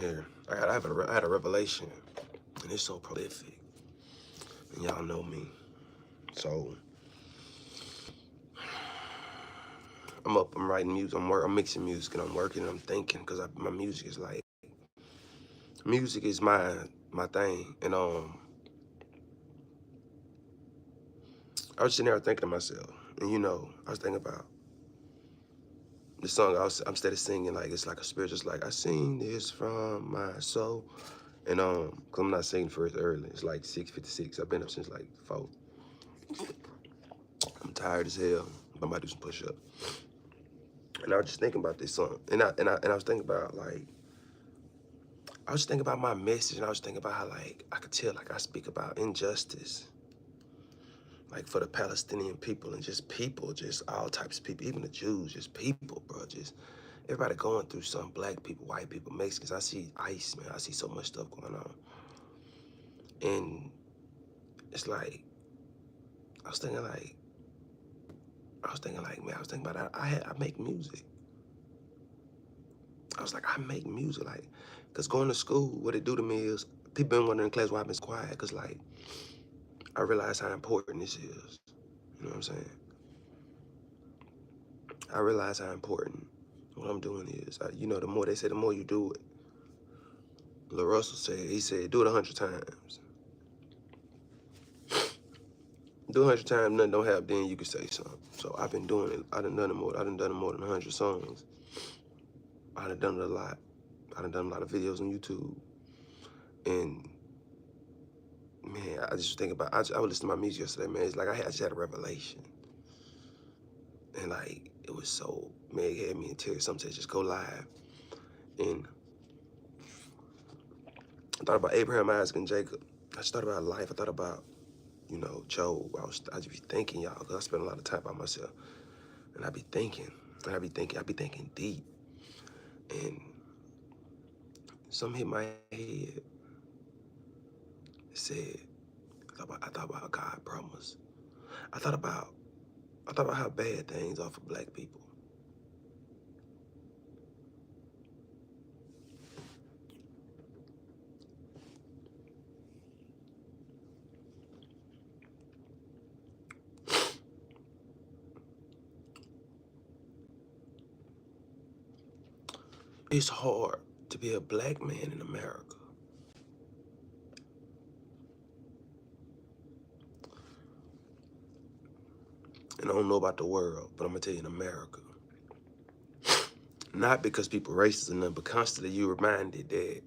here. I had a revelation, and it's so prolific. And y'all know me. So I'm up, I'm writing music, I'm mixing music, and I'm working, and I'm thinking, because my music is like, music is my thing. And I was sitting there thinking to myself, and I was thinking about the song. I'm instead of singing like it's like a spirit, just like I sing this from my soul. And 'cause I'm not singing first early. It's like 6:56. I've been up since like 4. I'm tired as hell. I'm about to do some push-up. And I was just thinking about this song. And I was thinking about like, I was thinking about my message, and I was thinking about how like I could tell like I speak about injustice. Like for the Palestinian people and just people, just all types of people, even the Jews, just people, bro. Just everybody going through something, black people, white people, Mexicans. I see ICE, man. I see so much stuff going on. And it's like, I was thinking like, man, I was thinking about I make music. I was like, I make music, like, cause going to school, what it do to me is, people been wondering in class why I've been quiet, cause like, I realize how important this is. You know what I'm saying? I realize how important what I'm doing is. The more they say, the more you do it. Lil Russell said, he said, do it 100 times. Do 100 times, nothing don't happen, then you can say something. So I've been doing it. I done done it more than 100 songs. I done done it a lot. I done done a lot of videos on YouTube. And man, I just think about, I would listen to my music yesterday, man. It's like I just had a revelation. And like, it was so, man, it had me in tears. Some said just go live. And I thought about Abraham, Isaac, and Jacob. I just thought about life. I thought about, Job. I just be thinking, y'all, because I spend a lot of time by myself. And I be thinking, I be thinking deep. And something hit my head. It said, I thought about God promise. I thought about how bad things are for black people. It's hard to be a black man in America. And I don't know about the world, but I'm gonna tell you in America. Not because people racist or nothing, but constantly you reminded that,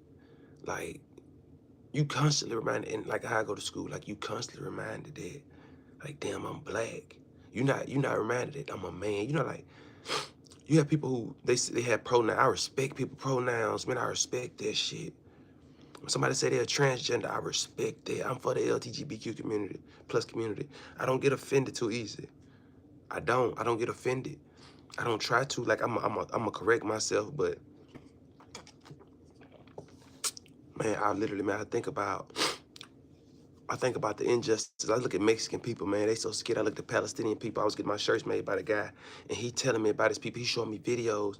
like, you constantly reminded, and like how I go to school, like you constantly reminded that, like, damn, I'm black. You're not reminded that I'm a man. Like, you have people who, they have pronouns. I respect people pronouns, man, I respect that shit. When somebody say they're transgender, I respect that. I'm for the LGBTQ community, plus community. I don't get offended too easy. I don't get offended. I don't try to, like, I'm a correct myself, but man, I think about the injustice. I look at Mexican people, man, they so scared. I look at Palestinian people. I was getting my shirts made by the guy, and he telling me about his people. He showing me videos.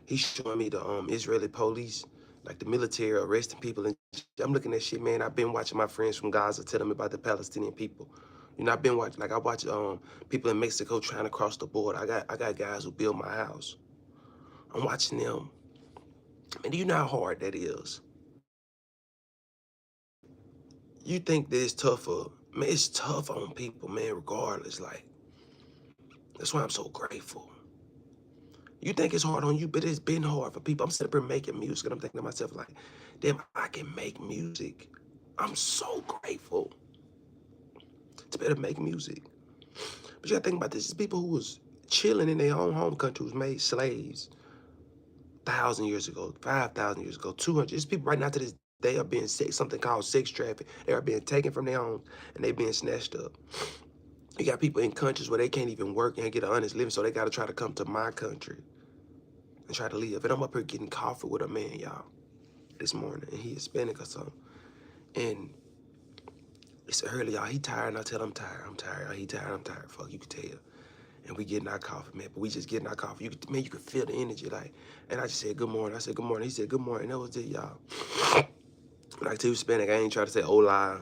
He's showing me the Israeli police, like the military arresting people. And I'm looking at shit, man. I've been watching my friends from Gaza telling me about the Palestinian people. I've been watching, like I watch people in Mexico trying to cross the border. I got guys who build my house. I'm watching them. Man, do you know how hard that is? You think that it's tougher. Man, it's tough on people, man, regardless. Like, that's why I'm so grateful. You think it's hard on you, but it's been hard for people. I'm sitting up here making music, and I'm thinking to myself, like, damn, I can make music. I'm so grateful to be able to make music. But you gotta think about this. It's people who was chilling in their own home country, who was made slaves 1,000 years ago, 5,000 years ago, 200. There's people right now to this day are being something called sex trafficking. They are being taken from their homes, and they being snatched up. You got people in countries where they can't even work and get an honest living, so they gotta try to come to my country and try to live. And I'm up here getting coffee with a man, y'all, this morning, and he Hispanic or something. And it's early, y'all. He tired, and I tell him I'm tired. I'm tired. He tired, I'm tired. Fuck, you can tell. and we getting our coffee, man. But we just getting our coffee. You could feel the energy, like. And I just said, good morning. I said, good morning. He said, good morning. That was it, y'all. Like, to Hispanic, I ain't try to say hola,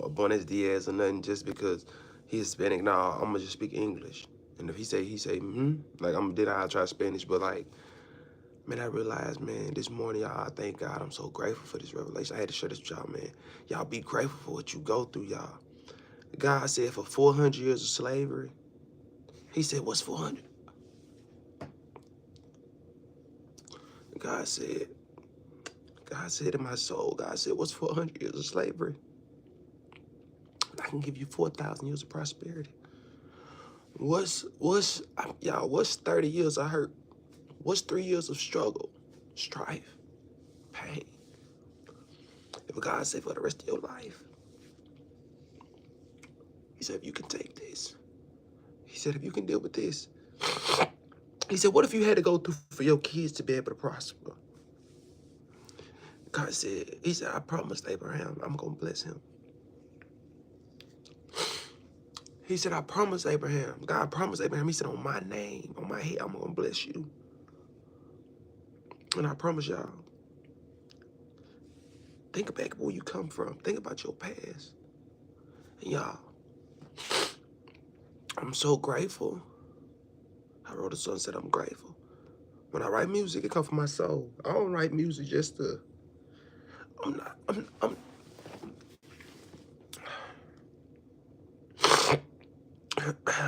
buenos dias, or nothing just because he's Hispanic. Nah, I'm gonna just speak English. And if he say, like, I'll try Spanish, but like, man, I realized, man, this morning, y'all, I thank God. I'm so grateful for this revelation. I had to share this with y'all, man. Y'all be grateful for what you go through, y'all. God said for 400 years of slavery, he said, what's 400? God said in my soul, God said, what's 400 years of slavery? I can give you 4,000 years of prosperity. What's 30 years of hurt? What's 3 years of struggle, strife, pain? If God said for the rest of your life, he said, if you can take this, he said, if you can deal with this, he said, what if you had to go through for your kids to be able to prosper? God said, he said, I promised Abraham, I'm going to bless him. He said, I promised Abraham. God promised Abraham. He said, on my name, on my head, I'm going to bless you. And I promise y'all, think back where you come from. Think about your past. And y'all, I'm so grateful. I wrote a song, said I'm grateful. When I write music, it comes from my soul. I don't write music just to,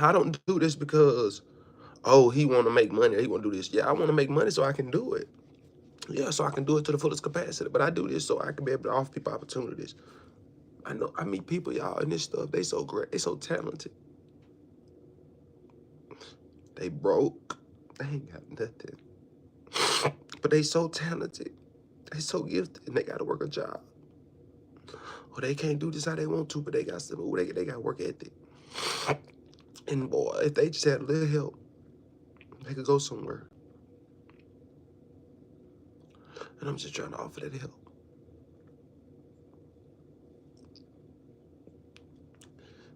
I don't do this because, oh, he want to make money or he want to do this. Yeah, I want to make money so I can do it. Yeah, so I can do it to the fullest capacity. But I do this so I can be able to offer people opportunities. I meet people, y'all, and this stuff, they so great. They so talented. They broke. They ain't got nothing. But they so talented. They so gifted, and they got to work a job. Or they can't do this how they want to, but they got some, they got work ethic. And boy, if they just had a little help, they could go somewhere. And I'm just trying to offer that help.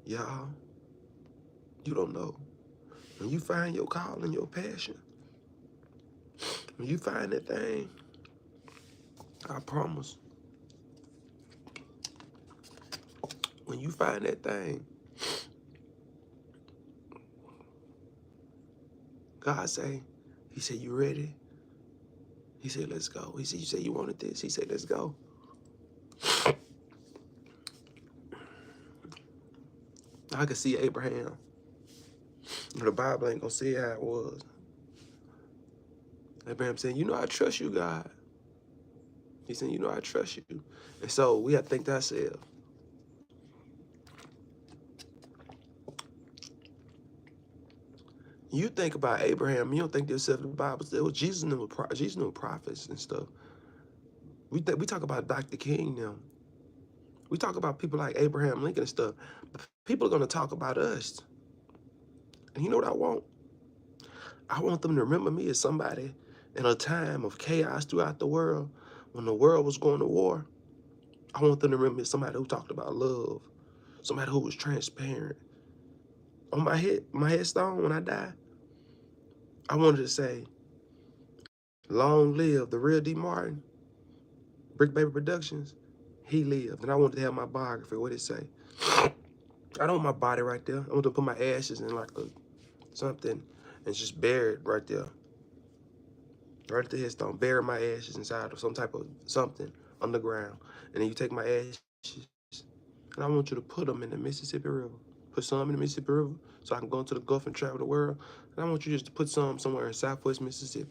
Y'all, you don't know. When you find your calling, your passion, when you find that thing, I promise, when you find that thing, God say, he said, you ready? He said, let's go. He said, you said you wanted this. He said, let's go. I could see Abraham. The Bible ain't gonna say how it was. Abraham saying, you know, I trust you, God. He said, you know, I trust you. And so we have to think to ourselves, you think about Abraham, you don't think to yourself, the Bible said, well, Jesus knew prophets and stuff. We talk about Dr. King now. We talk about people like Abraham Lincoln and stuff. But people are gonna talk about us. And you know what I want? I want them to remember me as somebody in a time of chaos throughout the world, when the world was going to war. I want them to remember me as somebody who talked about love, somebody who was transparent. On my headstone, when I die, I wanted to say, long live the real D. Martin, Brick Baby Productions. He lived. And I wanted to have my biography, what it say. I don't want my body right there. I want to put my ashes in like something and just bury it right there. Right at the headstone, bury my ashes inside of some type of something underground. And then you take my ashes, and I want you to put them in the Mississippi River. Put some in the Mississippi River so I can go into the Gulf and travel the world. And I want you just to put some somewhere in Southwest Mississippi.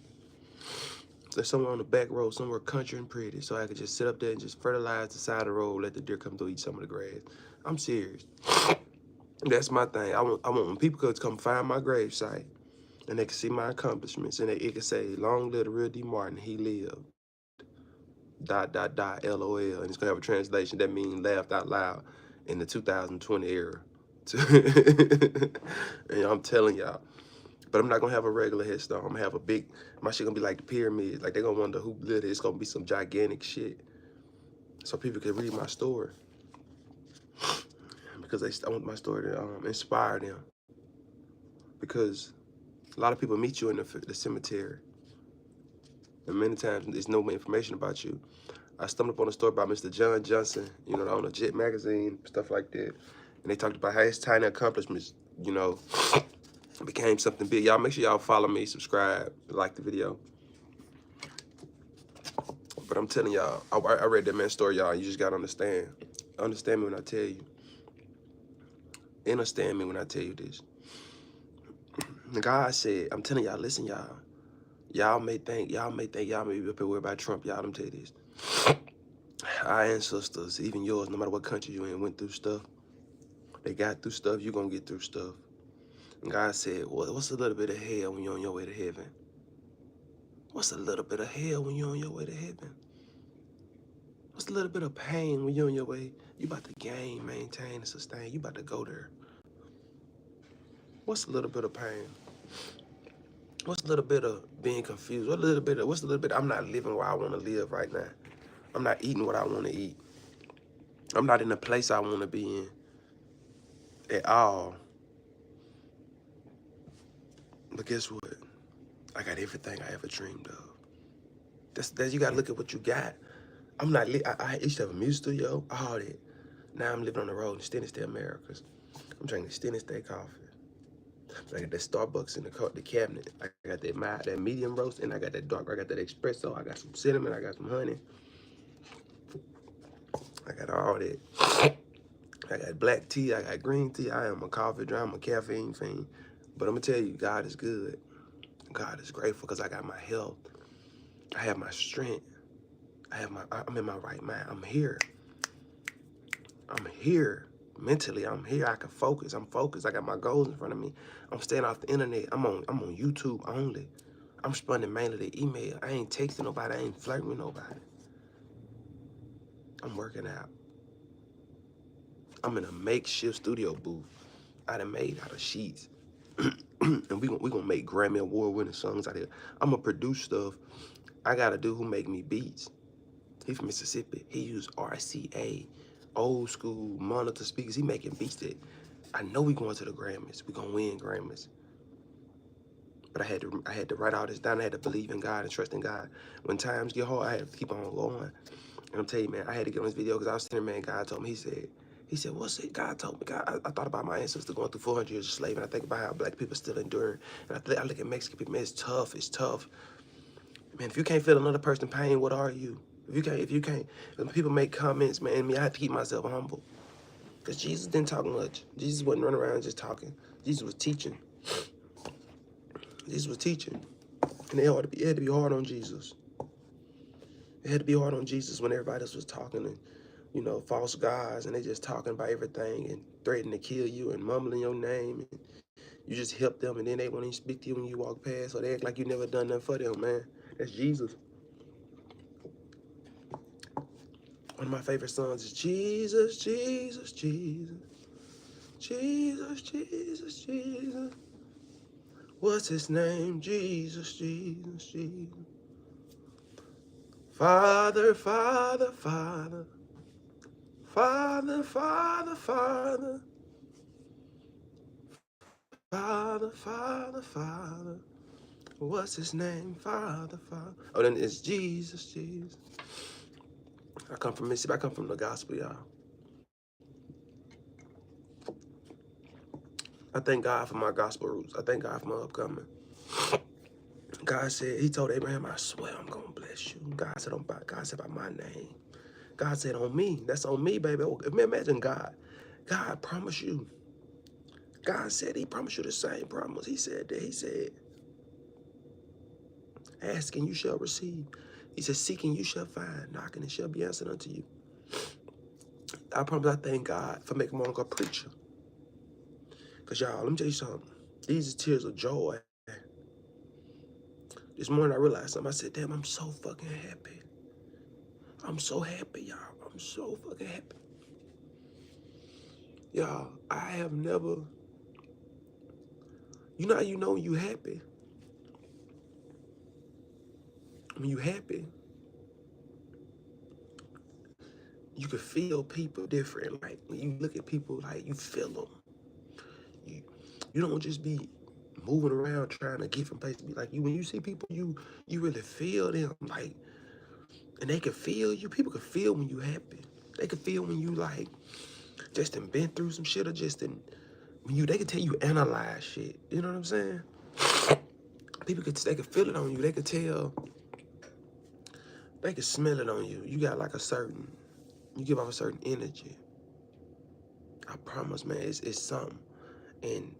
So somewhere on the back road, somewhere country and pretty, so I could just sit up there and just fertilize the side of the road, let the deer come through, eat some of the grass. I'm serious. That's my thing. I want when people could come find my gravesite and they can see my accomplishments and it can say, long live the real D. Martin, he lived. ... LOL. And it's gonna have a translation that means laughed out loud in the 2020 era. And I'm telling y'all. But I'm not gonna have a regular headstone. I'm gonna have a big, my shit gonna be like the pyramids. Like, they're gonna wonder who lived it. It's gonna be some gigantic shit. So people can read my story. Because I want my story to inspire them. because a lot of people meet you in the cemetery, and many times there's no information about you. I stumbled upon a story about Mr. John Johnson, you know, on a Jet magazine, stuff like that. And they talked about how his tiny accomplishments, you know, became something big. Y'all make sure y'all follow me, subscribe, like the video. But I'm telling y'all, I read that man's story, y'all. You just gotta understand. Understand me when I tell you. Understand me when I tell you this. God said, I'm telling y'all, listen, y'all. Y'all may think y'all may be up here worried about Trump. Y'all, let me tell you this. Our ancestors, even yours, no matter what country you in, went through stuff. They got through stuff. You're gonna get through stuff. And God said, well, what's a little bit of hell when you're on your way to heaven? What's a little bit of hell when you're on your way to heaven? What's a little bit of pain when you're on your way? You about to gain, maintain, and sustain. You about to go there. What's a little bit of pain? What's a little bit of being confused? What's a little bit I'm not living where I want to live right now? I'm not eating what I want to eat. I'm not in the place I want to be in at all. But guess what? I got everything I ever dreamed of. That's you gotta look at what you got. I'm not. I used to have a music studio, all that. Now I'm living on the road in Stennis State Americas. I'm drinking Stennis State coffee. I got that Starbucks in the cabinet. I got that medium roast, and I got that dark. I got that espresso. I got some cinnamon. I got some honey. I got all that. I got black tea. I got green tea. I am a coffee drinker. I'm a caffeine fiend. But I'm gonna tell you, God is good. God is grateful because I got my health. I have my strength. I'm in my right mind. I'm here. I'm here. Mentally, I'm here. I can focus. I'm focused. I got my goals in front of me. I'm staying off the internet. I'm on YouTube only. I'm responding mainly to email. I ain't texting nobody. I ain't flirting with nobody. I'm working out. I'm in a makeshift studio booth I done made out of sheets. And we gonna make Grammy Award winning songs out here. I'm gonna produce stuff. I got a dude who make me beats. He from Mississippi. He used RCA, old school monitor speakers. He making beats that I know we going to the Grammys. We gonna win Grammys. But I had to write all this down. I had to believe in God and trust in God. When times get hard, I had to keep on going. And I'm telling you, man, I had to get on this video because I was sitting there, man, God told me, he said, what's it? God told me, God, I thought about my ancestors going through 400 years of slavery, and I think about how black people still enduring. And I look at Mexican people, man, it's tough. Man, if you can't feel another person's pain, what are you? If you can't, when people make comments, man, I have to keep myself humble. Because Jesus didn't talk much. Jesus wasn't running around just talking. Jesus was teaching. Jesus was teaching. And it had to be hard on Jesus. It had to be hard on Jesus when everybody else was talking and, you know, false gods, and they just talking about everything and threatening to kill you and mumbling your name. And you just help them, and then they won't even speak to you when you walk past, so they act like you never done nothing for them, man. That's Jesus. One of my favorite songs is Jesus, Jesus, Jesus. Jesus, Jesus, Jesus. What's his name? Jesus, Jesus, Jesus. Father, Father, Father. Father, Father, Father. Father, Father, Father. What's his name? Father, Father. Oh, then it's Jesus, Jesus. I come from Mississippi. I come from the gospel, y'all. I thank God for my gospel roots. I thank God for my upcoming. God said, he told Abraham, I swear I'm going to bless you. God said by my name. God said on me. That's on me, baby. Imagine God. God promised you. God said he promised you the same promise. He said that. He said, asking you shall receive. He said, seeking you shall find. Knocking it shall be answered unto you. I promise I thank God for making me want to go preacher. Because y'all, let me tell you something. These are tears of joy. This morning I realized something. I said, damn, I'm so fucking happy. I'm so happy, y'all. I'm so fucking happy. Y'all, I have never, you know how you know when you happy? When you happy, you can feel people different. Like when you look at people, like you feel them. You don't just be moving around trying to get from place to be like you. When you see people, you really feel them, like, and they can feel you. People can feel when you happy. They can feel when you like just done been through some shit or just done, when you, they can tell you analyze shit. You know what I'm saying? People could, they can feel it on you. They could tell, they can smell it on you. You got like a certain, you give off a certain energy. I promise, man, it's something. And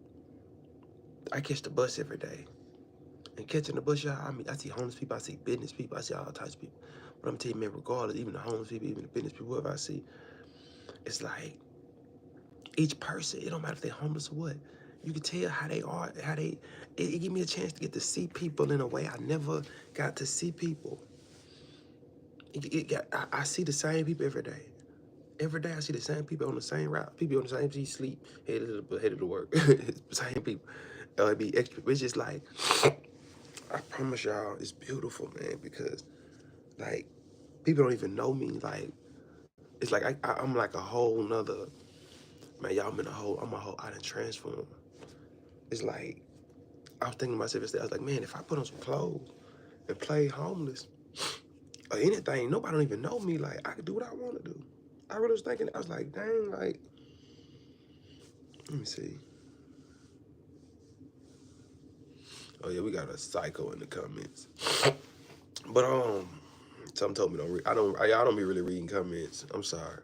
I catch the bus every day. And catching the bus, y'all, I mean, I see homeless people, I see business people, I see all types of people. But I'm telling you, man, regardless, even the homeless people, even the business people, whoever I see, it's like each person, it don't matter if they're homeless or what. You can tell how they are, how they, it give me a chance to get to see people in a way I never got to see people. I see the same people every day. Every day I see the same people on the same route. People on the same seat, sleep, headed to work. Same people. It be extra. It's just like, I promise y'all, it's beautiful, man, because like people don't even know me. Like, it's like I'm like a whole nother, man, y'all, I done transformed. It's like, I was thinking to myself yesterday, I was like, man, if I put on some clothes and play homeless or anything, nobody don't even know me. Like, I could do what I want to do. I really was thinking, I was like, dang, like, let me see. Oh yeah, we got a psycho in the comments. But something told me don't read. Y'all don't be really reading comments. I'm sorry.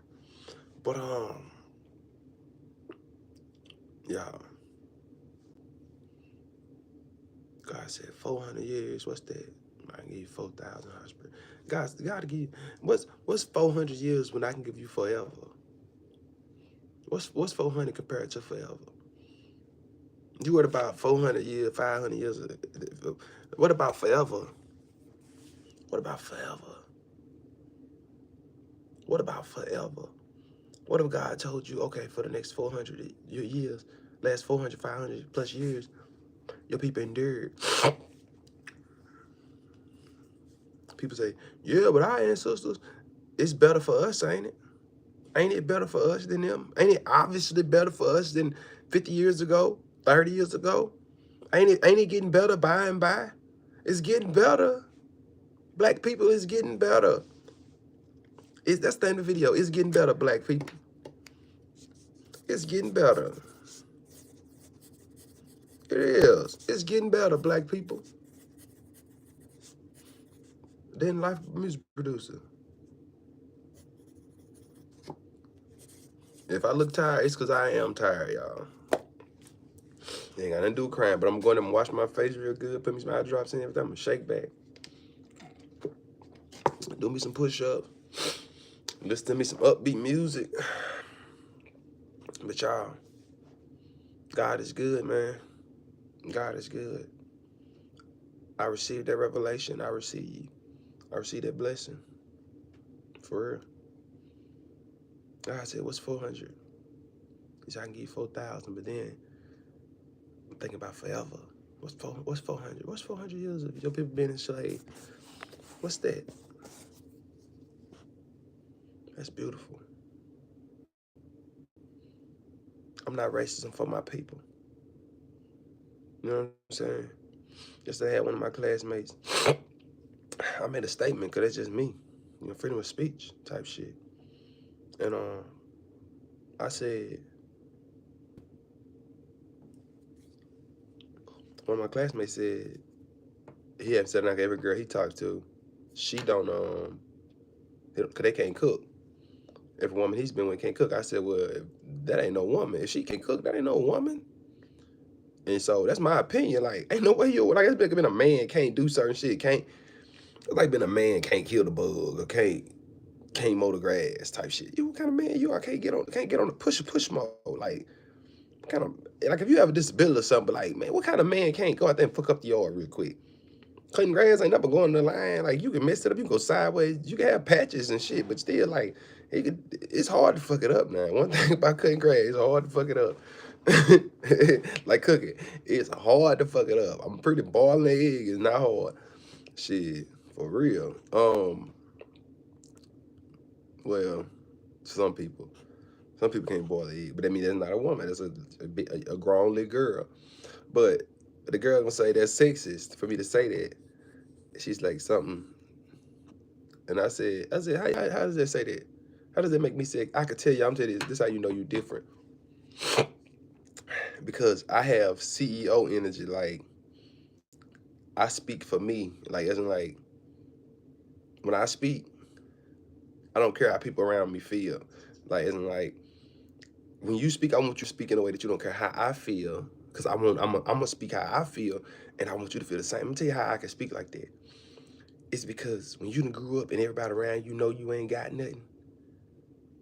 But y'all, God said 400 years. What's that? I can give you 4,000 hospital. God give you, what's 400 years when I can give you forever? What's 400 compared to forever? You worried about 400 years, 500 years? What about forever? What about forever? What about forever? What if God told you, okay, for the next 400 years, last 400, 500 plus years, your people endured? People say, yeah, but our ancestors, it's better for us, ain't it? Ain't it better for us than them? Ain't it obviously better for us than 50 years ago, 30 years ago? Ain't it getting better by and by? It's getting better. Black people, it's getting better. That's the end of the video. It's getting better, black people. It's getting better. It is. It's getting better, black people. Then Life music producer. If I look tired, it's because I am tired, y'all. Ain't got nothing to do with crying, but I'm going to wash my face real good, put me some eye drops in everything. I'm going to shake back. Do me some push-ups. Listen to me some upbeat music. But y'all, God is good, man. God is good. I received that revelation. I received that blessing. For real. God said, what's 400? He said, I can give you 4,000, but then I'm thinking about forever. What's 400? What's 400 years of your people being enslaved? What's that? That's beautiful. I'm not racist, I'm for my people. You know what I'm saying? Just I had one of my classmates. I made a statement, because that's just me. You know, freedom of speech type shit. And I said, one of my classmates said, he had said like every girl he talks to, she don't, because they can't cook. Every woman he's been with can't cook. I said, well, that ain't no woman. If she can cook, that ain't no woman. And so that's my opinion. Like, ain't no way it's been a man can't do certain shit. Like been a man can't kill the bug or can't mow the grass type shit. You what kind of man you are? Can't get on the push mode. Like, kind of, like if you have a disability or something, like, man, what kind of man can't go out there and fuck up the yard real quick? Cutting grass ain't never going to the line. Like, you can mess it up. You can go sideways. You can have patches and shit, but still, like, it's hard to fuck it up now. One thing about cutting grass, it's hard to fuck it up. Like cooking, it's hard to fuck it up. I'm pretty boiling the egg is not hard. Shit, for real. Well, some people can't boil the egg, but that means that's not a woman. That's a grown little girl. But The girl gonna say that's sexist for me to say that. She's like something, and I said, how does that say that? How does that make me sick? I could tell you, I'm telling you, this how you know you different. Because I have CEO energy. Like I speak for me. Like as in like when I speak, I don't care how people around me feel. Like as in like when you speak, I want you to speak in a way that you don't care how I feel. Cause I'm gonna speak how I feel, and I want you to feel the same. Let me tell you how I can speak like that. It's because when you done grew up and everybody around you know you ain't got nothing.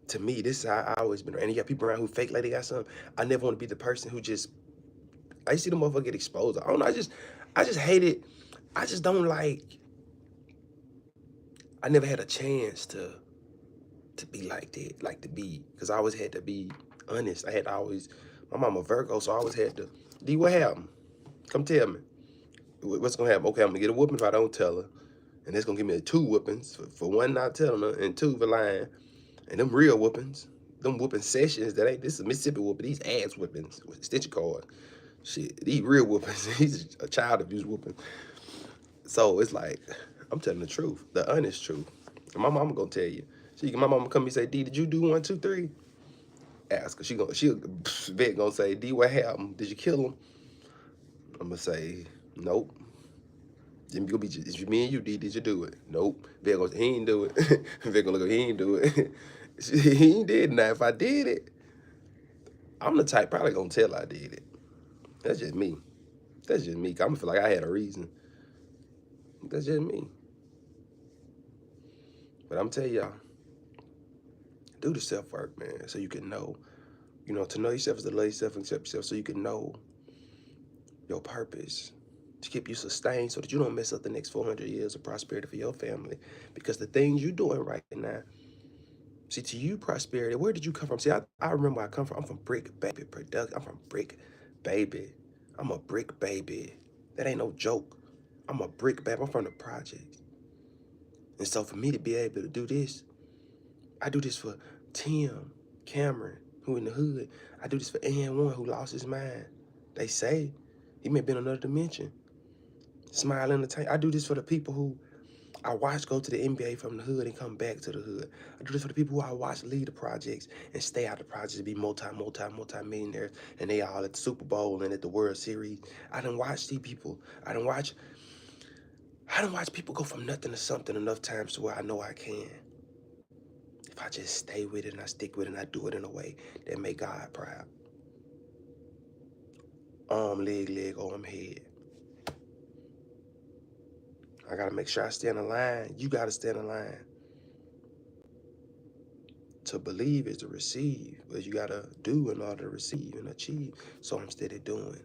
To me, this is how I always been. And you got people around who fake like they got something. I never want to be the person who just. I see the motherfucker get exposed. I don't know. I just hate it. I just don't like. I never had a chance to be like that, like to be, because I always had to be honest. I had to always. My mama Virgo, so I always had to. D, what happened? Come tell me. What's gonna happen? Okay, I'm gonna get a whooping if I don't tell her, and that's gonna give me 2 whoopings for one not telling her, and 2 for lying. And them real whoopings, them whooping sessions that ain't, this is Mississippi whooping, these ass whoopings with extension cord. Shit, these real whoopings, these a child abuse whooping. So it's like, I'm telling the truth, the honest truth. And my mama gonna tell you. My mama come and say, D, did you do 1, 2, 3? Ask her. She'll bet gonna say, D, what happened? Did you kill him? I'm gonna say, nope. Then gonna be just me and you, D. Did you do it? Nope. Vic goes, he ain't do it. Vic gonna look, he ain't do it. He ain't did. Now if I did it, I'm the type probably gonna tell I did it. That's just me. That's just me. I'm gonna feel like I had a reason. That's just me. But I'm telling y'all, do the self work, man, so you can know. You know, to know yourself is to love yourself and accept yourself, so you can know your purpose, to keep you sustained, so that you don't mess up the next 400 years of prosperity for your family. Because the things you're doing right now, see, to you, prosperity, where did you come from? See, I remember where I come from. I'm from Brick Baby Production. I'm from Brick Baby. I'm a brick baby. That ain't no joke. I'm a brick baby. I'm from the project. And so for me to be able to do this, I do this for Tim, Cameron, who in the hood. I do this for N1, who lost his mind. They say he may be in another dimension. Smile Entertainment. I do this for the people who I watch go to the NBA from the hood and come back to the hood. I do this for the people who I watch lead the projects and stay out the projects and be multi-millionaires, and they all at the Super Bowl and at the World Series. I done watch these people. I done watch people go from nothing to something enough times to where I know I can. If I just stay with it and I stick with it and I do it in a way that make God proud. Arm, leg, arm, head. I gotta make sure I stay in the line. You gotta stay in the line. To believe is to receive, but you gotta do in order to receive and achieve. So I'm steady doing.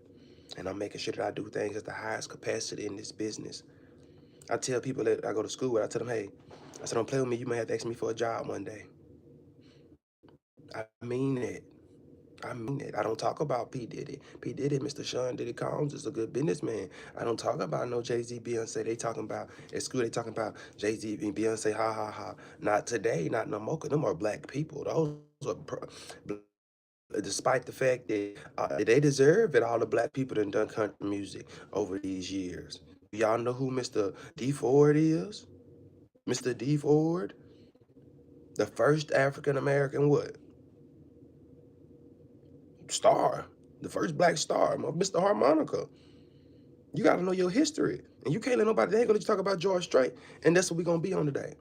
And I'm making sure that I do things at the highest capacity in this business. I tell people that I go to school with, I tell them, hey, I said, don't play with me. You may have to ask me for a job one day. I mean it. I mean it. I don't talk about P. Diddy. P. Diddy, Mr. Sean Diddy Combs is a good businessman. I don't talk about no Jay-Z, Beyonce. They talking about, at school, they talking about Jay-Z and Beyonce, ha, ha, ha. Not today, not no more, 'cause them are black people. Those are, despite the fact that they deserve it, all the black people that done country music over these years. Y'all know who Mr. D. Ford is? Mr. D. Ford, the first African-American what? Star, the first black star, Mr. Harmonica. You got to know your history. And you can't let nobody, they ain't going to talk about George Strait. And that's what we're going to be on today.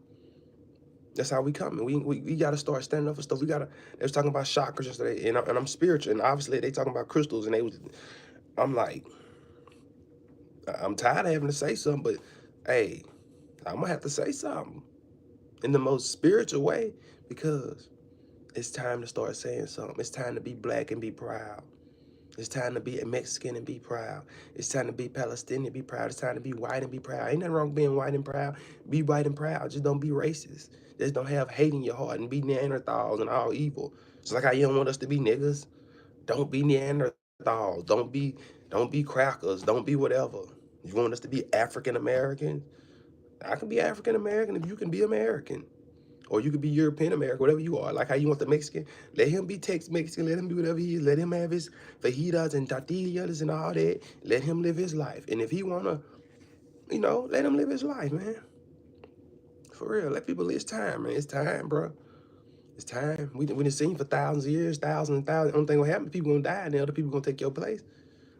That's how we coming. We got to start standing up for stuff. They was talking about chakras yesterday, and I'm spiritual. And obviously they talking about crystals, and I'm like, I'm tired of having to say something, but hey, I'm going to have to say something in the most spiritual way, because it's time to start saying something. It's time to be black and be proud. It's time to be a Mexican and be proud. It's time to be Palestinian and be proud. It's time to be white and be proud. Ain't nothing wrong with being white and proud. Be white and proud. Just don't be racist. Just don't have hate in your heart and be Neanderthals and all evil. Just like how you don't want us to be niggas. Don't be Neanderthals. Don't be crackers. Don't be whatever. You want us to be African American? I can be African American if you can be American. Or you could be European American, whatever you are. Like how you want the Mexican. Let him be Tex-Mexican. Let him be whatever he is. Let him have his fajitas and tortillas and all that. Let him live his life. And if he want to, you know, let him live his life, man. For real. Let people live. It's time, man. It's time, bro. It's time. We done seen for thousands of years, thousands and thousands. The only thing gonna happen, people gonna die and the other people gonna take your place.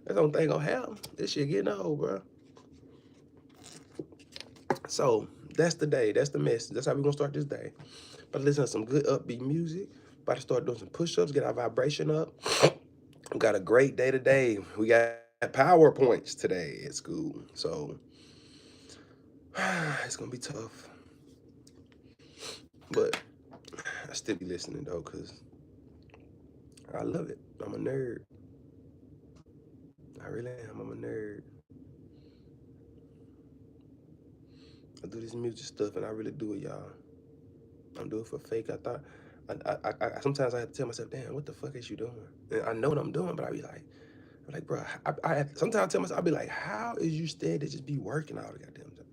That's the only thing gonna happen. This shit getting old, bro. So that's the day. That's the message. That's how we gonna start this day. But listen to some good upbeat music. About to start doing some push-ups, get our vibration up. We got a great day today. We got PowerPoints today at school. So it's gonna be tough. But I still be listening though, cause I love it. I'm a nerd. I really am. I'm a nerd. I do this music stuff and I really do it, y'all. I'm doing it for fake. I thought I sometimes I have to tell myself, damn, what the fuck is you doing? And I know what I'm doing, but I be like, bro, sometimes I tell myself, I be like, how is you steady to just be working all the goddamn time?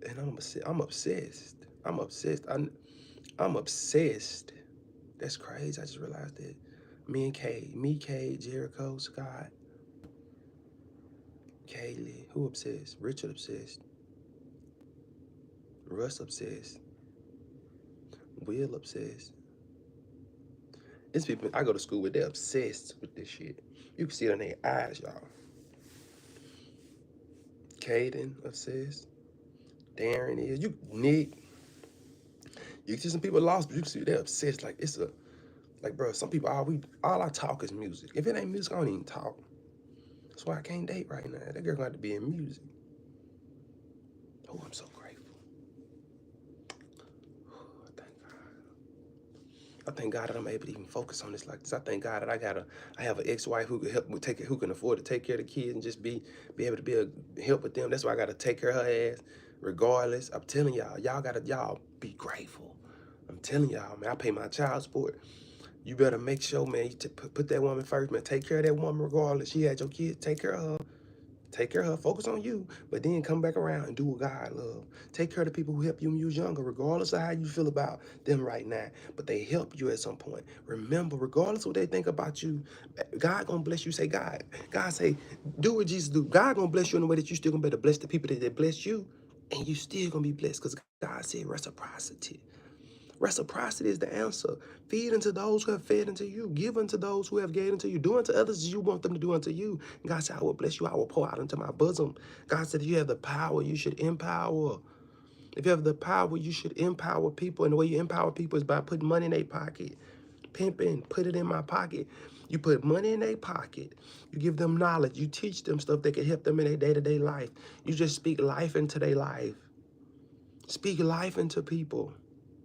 And I'm obsessed. I'm obsessed. I'm obsessed. That's crazy. I just realized that. Me, Kay, Jericho, Scott, Kaylee, who obsessed? Richard obsessed. Russ obsessed. Will obsessed. It's people I go to school with, they're obsessed with this shit. You can see it in their eyes, y'all. Caden obsessed. Darren is. Nick. You can see some people lost, but you can see they're obsessed. Like like bro, some people all I talk is music. If it ain't music, I don't even talk. That's why I can't date right now. That girl got to be in music. Oh, I'm so grateful. I thank God that I'm able to even focus on this like this. I thank God that I have an ex-wife who can help me who can afford to take care of the kids and just be able to be a help with them. That's why I gotta take care of her ass, regardless. I'm telling y'all be grateful. I'm telling y'all, man, I pay my child support. You better make sure, man, you put that woman first, man. Take care of that woman regardless. She had your kids, take care of her. Take care of her, focus on you, but then come back around and do what God loves. Take care of the people who helped you when you was younger, regardless of how you feel about them right now. But they helped you at some point. Remember, regardless of what they think about you, God gonna bless you. Say, God say, do what Jesus do. God gonna bless you in a way that you still gonna be able to bless the people that bless you, and you still gonna be blessed because God said reciprocity. Reciprocity is the answer. Feed unto those who have fed unto you. Give unto those who have gave unto you. Do unto others as you want them to do unto you. And God said, I will bless you. I will pour out into my bosom. God said, if you have the power, you should empower. If you have the power, you should empower people. And the way you empower people is by putting money in their pocket. Pimping, put it in my pocket. You put money in their pocket. You give them knowledge. You teach them stuff that can help them in their day-to-day life. You just speak life into their life. Speak life into people.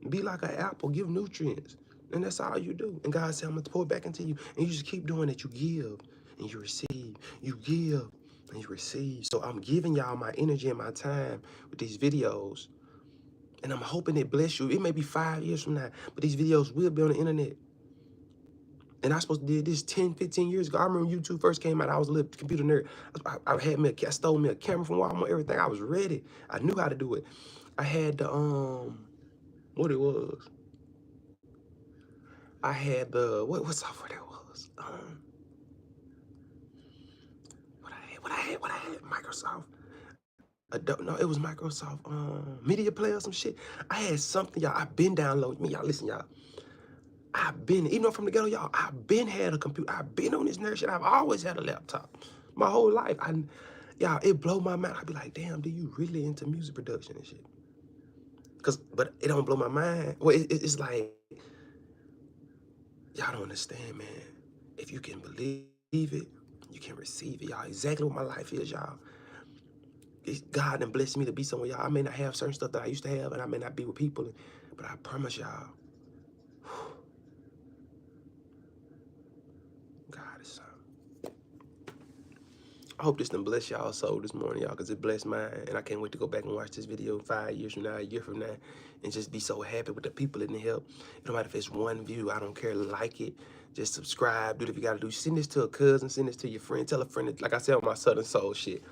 Be like an apple, give nutrients. And that's all you do. And God said, I'm going to pour it back into you. And you just keep doing it. You give and you receive. You give and you receive. So I'm giving y'all my energy and my time with these videos. And I'm hoping it bless you. It may be 5 years from now, but these videos will be on the internet. And I supposed to do this 10, 15 years ago. I remember YouTube first came out. I was a little computer nerd. I stole me a camera from Walmart, everything. I was ready. I knew how to do it. I had the, what it was. I had the what software that was? What I had? Microsoft. No, it was Microsoft Media Player or some shit. I had something, y'all. I've been downloading me. Y'all listen, y'all. Even though I'm from the ghetto, y'all, I've been had a computer. I've been on this nerd shit. I've always had a laptop. My whole life. Y'all, it blow my mind. I'd be like, damn, do you really into music production and shit? But it don't blow my mind. Well, it's like, y'all don't understand, man. If you can believe it, you can receive it, y'all. Exactly what my life is, y'all. God done blessed me to be somewhere, y'all. I may not have certain stuff that I used to have, and I may not be with people, but I promise y'all, God is something. I hope this done bless y'all soul this morning, y'all, because it blessed mine, and I can't wait to go back and watch this video 5 years from now, a year from now, and just be so happy with the people that help. It don't matter if it's one view, I don't care, like it. Just subscribe, do what you gotta do. Send this to a cousin, send this to your friend, tell a friend, like I said on my Southern Soul shit.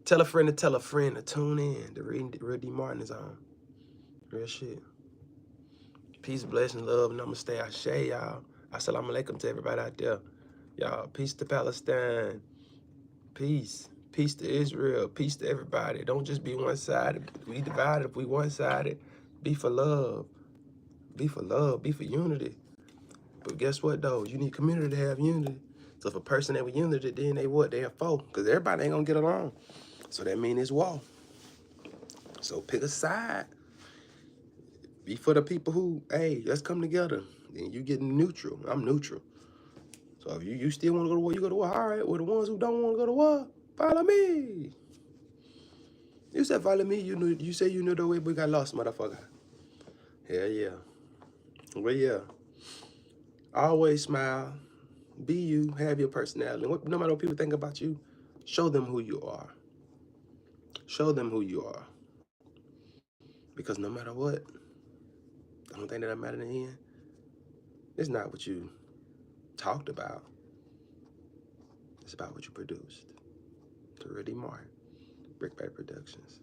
Tell a friend to tune in. The Real D Martin is on. Real shit. Peace, blessing, love, namaste, ashe, y'all. Assalamu alaikum to everybody out there. Y'all, peace to Palestine. Peace. Peace to Israel. Peace to everybody. Don't just be one-sided. We divided if we one-sided. Be for love. Be for love. Be for unity. But guess what, though? You need community to have unity. So if a person have unity, then they what? They a foe. Because everybody ain't going to get along. So that means it's war. So pick a side. Be for the people who, hey, let's come together. And you getting neutral. I'm neutral. So if you still want to go to war, you go to war. All right, well, the ones who don't want to go to war, follow me. You said follow me. You say you knew the way, but we got lost, motherfucker. Hell yeah. Well, yeah. Always smile. Be you. Have your personality. No matter what people think about you, show them who you are. Show them who you are. Because no matter what, the only thing that matters in the end is not what you talked about. It's about what you produced. To Real D Martin, Brickbat Productions.